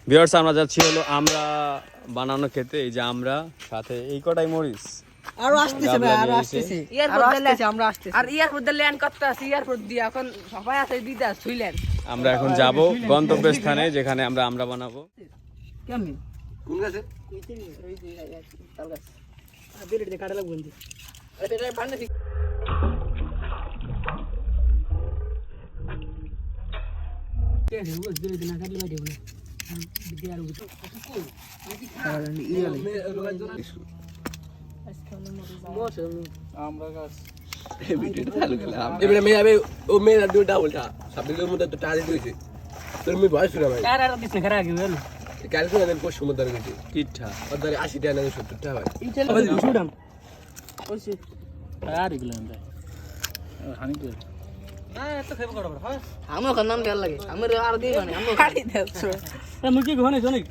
Viewers আমরা যাচ্ছি হলো আমরা বানানো খেতে, এই যে আমরা সাথে এই কটাই মরিচ আরো আসতেছে ভাই, আরো আসতেছে, আরো আসতেছে, আমরা আসতেছি। আর এয়ারপোর্ট দিয়ে ল্যান্ড করতে আছে, এয়ারপোর্ট দিয়ে এখন সবাই আছে দিদা শুইলেন। আমরা এখন যাব গন্তব্যস্থানে যেখানে আমরা বানাবো। কেমনে কোন গাছে? ওই যে তাল গাছ বেরেট দিয়ে কাটা লাগবে না। এটা বান্না ঠিক কে হে ওই বেরেট দিয়ে না কাটলে বাইরে হবে না। বিদ্যার উপর আর আমরা গাছ এই ভিডিওটা চালু করলাম এবারে মেয়ে ও মেয়েরা দুটো উল্টা সাবজেক্টের মধ্যে তো টালি দিয়েছে তোর মেয়ে বয়স না ভাই আর আর দিছ না খারাপ আগে বল ক্যালকুলেশন কোর্স সমুদ্র গেছে কিঠা ওদের 80 টাকা না 70 টাকা ভাই এই চল শুডাম ওইছে আর এগুলো আমরা হানি করে না এত খাইব কড়া হ্যাঁ আমার নাম দেল লাগে আমার আর দিই মানে আমরা খালি দাও মুই কি ঘনে জনিক